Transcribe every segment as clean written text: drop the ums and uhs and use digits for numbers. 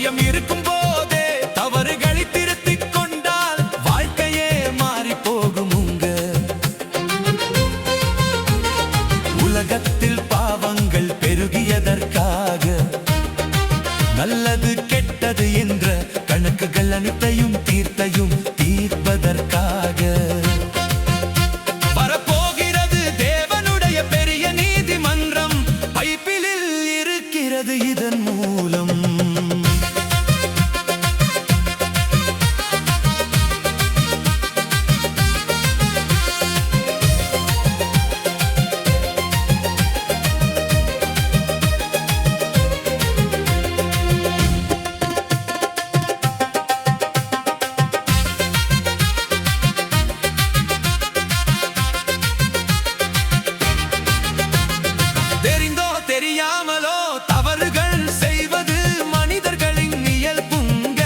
சாத்தியம் இருக்கும் போதே தவறுகளை திருத்திக் கொண்டால் வாழ்க்கையே மாறி போகுமுங்க. உலகத்தில் பாவங்கள் பெருகியதற்காக நல்லது கெட்டது என்ற கணக்குகள் அனைத்தையும் தீர்ப்பதற்காக வரப்போகிறது தேவனுடைய பெரிய நீதிமன்றம். பைபிளில் இருக்கிறது இதன் மூலம். தெரியாமலோ தவறுகள் செய்வது மனிதர்களின் இயல்புங்க.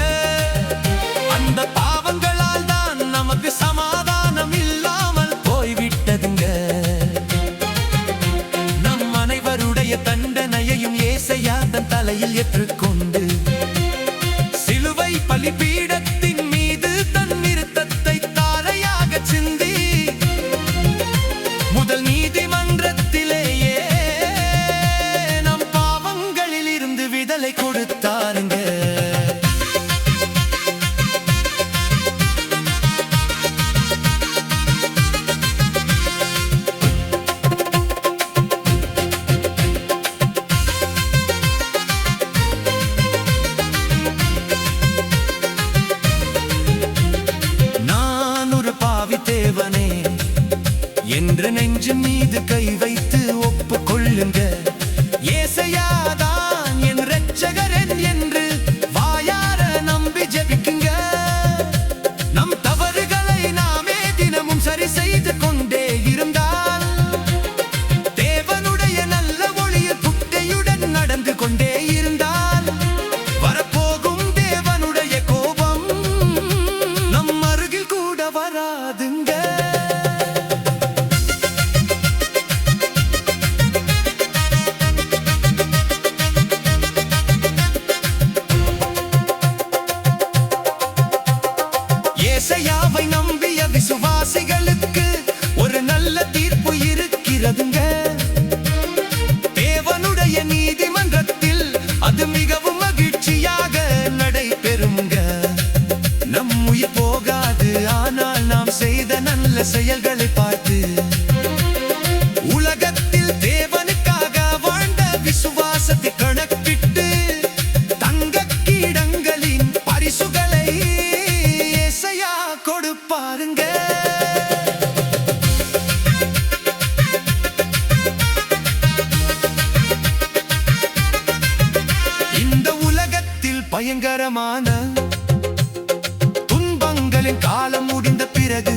அந்த பாவங்களால் தான் நமக்கு சமாதானம் இல்லாமல் போய்விட்டதுங்க. நம் அனைவருடைய தண்டனையையும் ஏசையா தன் தலையில் ஏற்றுக்கொண்டு சிலுவை பலிபீடத்தின் மீது தன் இரத்தத்தை தாரையாக சிந்தி முதல் நீதிமன்றத்திலேயே விடுதலை கொடுத்தாருங்க. நான் ஒரு பாவி தேவனே என்ற நெஞ்சு மீது கை வைத்து ஒப்புக்கொள்ளுங்க. ஏசையாதான் என் இரட்சகரன் என்று வாயார நம்பி ஜெபிக்குங்க. நம் தவறுகளை நாமே தினமும் சரி செய்து கொண்டே இருந்தால் தேவனுடைய நல்ல ஒளியில் புட்டையுடன் நடந்து கொண்டே இருந்தால் வரப்போகும் தேவனுடைய கோபம் நம் அருகில் கூட வராதுங்க. ஏசையாவை நம்பிய விசுவாசிகளுக்கு ஒரு நல்ல தீர்ப்பு இருக்கிறதுங்க. தேவனுடைய நீதிமன்றத்தில் அது மிகவும் மகிழ்ச்சியாக நடைபெறுங்க. நம் உயிர் போகாது, ஆனால் நாம் செய்த நல்ல செயல்களை பார்த்து உலகத்தில் தேவனுக்காக வாழ்ந்த விசுவாசத்தை கணக்கிட்டு தங்க கீடங்களின் பரிசுகளை கொடுப்பாருங்க. இந்த உலகத்தில் பயங்கரமான துன்பங்களின் காலம் முடிந்த பிறகு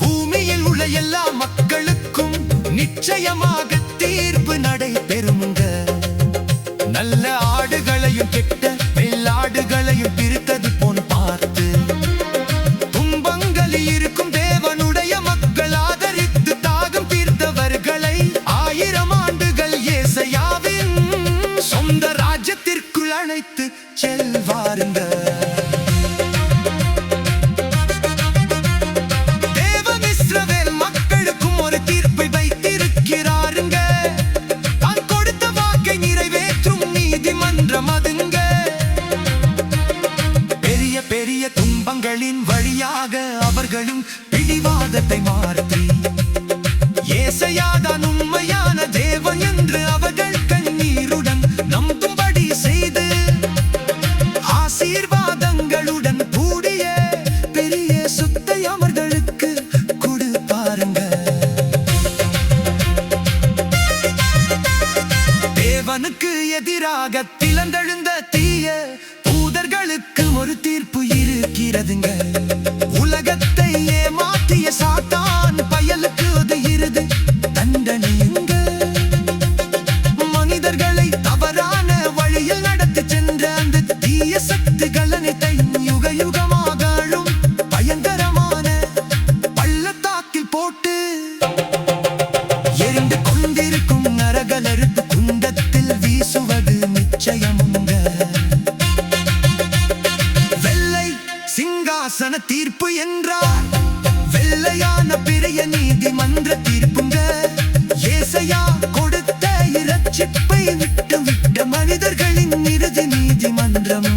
பூமியில் உள்ள எல்லா மக்களுக்கும் நிச்சயமாக தீர்ப்பு நடைபெறுங்க. நல்ல ஆடுகளையும் கெட்ட வெள்ளாடுகளையும் பிரித்தது போன் பார்த்து இருக்கும் தேவனுடைய மக்கள் ஆதரித்து தாகம் தீர்த்தவர்களை 1000 ஆண்டுகள் ஏசையாவின் சொந்த ராஜ்யத்திற்குள் அழைத்து செல்வாருங்க. தேவன் இஸ்ரவேல் மக்களுக்கும் ஒரு தீர்ப்பை வைத்திருக்கிறாருங்க. தான் கொடுத்த வாக்கை நிறைவேற்றும் நீதிமன்றம் அதுங்க. பெரிய பெரிய துன்பங்களின் வழியாக அவர்களும் பிடிவாதத்தை மாற்றி ஏசையாதான் உண்மையான தேவன் என்று அவர்கள் கண்ணீருடன் நம்பும்படி செய்து ஆசீர்வாதங்களுடன் கூடிய பெரிய சொத்தை அவர்களுக்கு கொடுப்பாருங்க. தேவனுக்கு எதிராக திறந்தெழுந்த தீய தூதர்களுக்கு ஒரு தீர்ப்பு இருக்கிறதுங்க. உலகத்தை ஏமாற்றிய சாத்தான் நீதியான தீர்ப்பு என்றார். வெள்ளையான பெரிய நீதிமன்ற தீர்ப்புங்க. ஏசையா கொடுத்த இரட்சிப்பை விட்டு விட்ட மனிதர்களின் இறுதி நீதிமன்றம்.